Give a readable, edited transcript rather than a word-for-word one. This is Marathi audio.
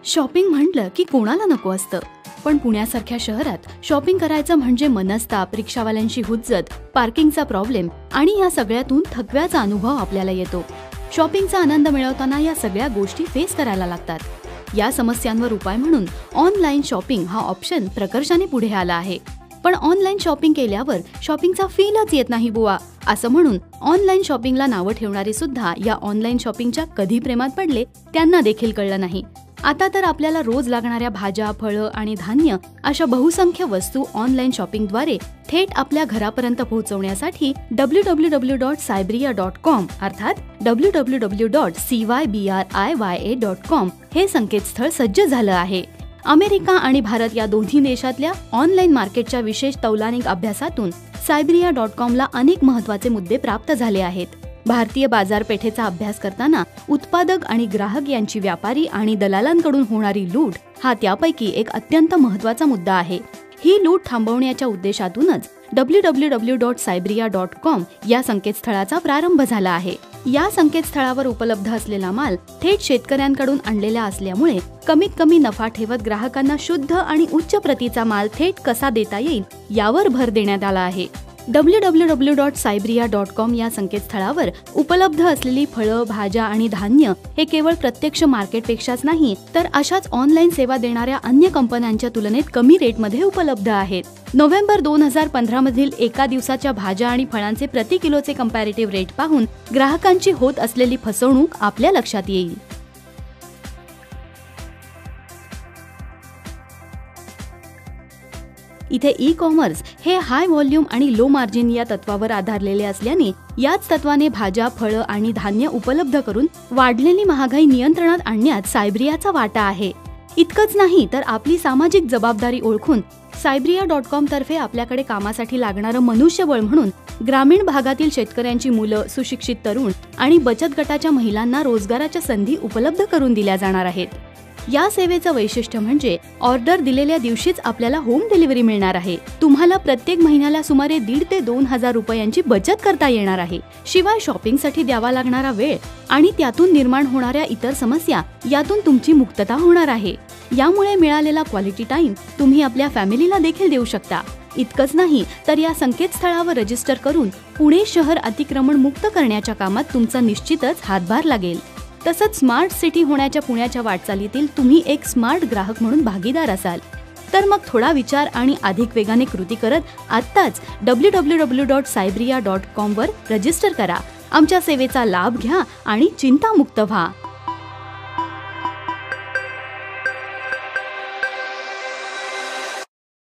शॉपिंग म्हटलं की कोणाला नको असतं, पण पुण्यासारख्या शहरात शॉपिंग करायचं म्हणजे मनस्ताप, रिक्षावाल्यांची हुज्जत, पार्किंगचा प्रॉब्लेम आणि या सगळ्यातून थकव्याचा अनुभव आपल्याला येतो. शॉपिंगचा आनंद मिळवताना या सगळ्या गोष्टी फेस करायला लागतात. या समस्यांवर उपाय म्हणून ऑनलाईन शॉपिंग हा ऑप्शन प्रकर्षाने पुढे आला आहे. पण ऑनलाईन शॉपिंग केल्यावर शॉपिंगचा फीलच येत नाही बुवा, असं म्हणून ऑनलाईन शॉपिंगला नावं ठेवणारे सुद्धा या ऑनलाईन शॉपिंगच्या कधी प्रेमात पडले त्यांना देखील कळलं नाही. आता तर आपल्याला रोज लागणाऱ्या भाज्या, फळं आणि धान्य अशा बहुसंख्य वस्तू ऑनलाईन शॉपिंगद्वारे थेट आपल्या घरापर्यंत पोहोचवण्यासाठी www.cybriya.com अर्थात www.cybriya.com हे संकेतस्थळ सज्ज झालं आहे. अमेरिका आणि भारत या दोन्ही देशातल्या ऑनलाईन मार्केटच्या विशेष तौलनिक अभ्यासातून cybriya.com ला अनेक महत्त्वाचे मुद्दे प्राप्त झाले आहेत. भारतीय बाजारपेठेचा अभ्यास करताना उत्पादक आणि ग्राहक यांची व्यापारी आणि दलालांकडून होणारी लूट हा त्यापैकी एक अत्यंत महत्त्वाचा मुद्दा आहे. ही लूट थांबवण्याच्या उद्देशातूनच www.cybriya.com या संकेतस्थळाचा प्रारंभ झाला आहे. या संकेतस्थळावर उपलब्ध असलेला माल थेट शेतकऱ्यांकडून आणलेला असल्यामुळे कमीत कमी नफा ठेवत ग्राहकांना शुद्ध आणि उच्च प्रतीचा माल थेट कसा देता येईल यावर भर देण्यात आला आहे. www.cybriya.com या संकेतस्थळावर उपलब्ध असलेली फळं, भाज्या आणि धान्य हे केवळ प्रत्यक्ष मार्केटपेक्षाच नाही तर अशाच ऑनलाईन सेवा देणाऱ्या अन्य कंपन्यांच्या तुलनेत कमी रेटमध्ये उपलब्ध आहेत. नोव्हेंबर 2015 मधील एका दिवसाच्या भाज्या आणि फळांचे प्रति किलोचे कंपॅरेटिव्ह रेट पाहून ग्राहकांची होत असलेली फसवणूक आपल्या लक्षात येईल. इथे ई कॉमर्स हे हाय व्हॉल्यूम आणि लो मार्जिन या तत्वावर आधारलेले असल्याने याच तत्वाने भाज्या, फळं आणि धान्य उपलब्ध करून वाढलेली महागाई नियंत्रणात आणण्यात सायब्रियाचा वाटा आहे. इतकंच नाही तर आपली सामाजिक जबाबदारी ओळखून cybriya.com तर्फे आपल्याकडे कामासाठी लागणारं मनुष्यबळ म्हणून ग्रामीण भागातील शेतकऱ्यांची मुलं, सुशिक्षित तरुण आणि बचत गटाच्या महिलांना रोजगाराच्या संधी उपलब्ध करून दिल्या जाणार आहेत. या सेवेचं वैशिष्ट्य म्हणजे ऑर्डर दिलेल्या दिवशीच आपल्याला होम डिलिव्हरी मिळणार आहे. तुम्हाला प्रत्येक महिन्याला सुमारे 1,500 ते 2,000 रुपयांची बचत करता येणार आहे. शिवाय शॉपिंगसाठी द्यावा लागणारा वेळ आणि त्यातून निर्माण होणाऱ्या इतर समस्या यातून तुमची मुक्तता होणार आहे. यामुळे मिळालेला क्वालिटी टाइम तुम्ही आपल्या फॅमिलीला देखील देऊ शकता. इतकंच नाही तर या संकेतस्थळावर रजिस्टर करून पुणे शहर अतिक्रमण मुक्त करण्याच्या कामात तुमचा निश्चितच हातभार लागेल. तसंच स्मार्ट सिटी होण्याच्या पुण्याच्या वाटचालीतील तुम्ही एक स्मार्ट ग्राहक म्हणून भागीदार असाल. तर मग थोडा विचार आणि अधिक वेगाने कृती करत आत्ताच www.cybriya.com वर रजिस्टर करा. आमच्या सेवेचा लाभ घ्या आणि चिंतामुक्त व्हा.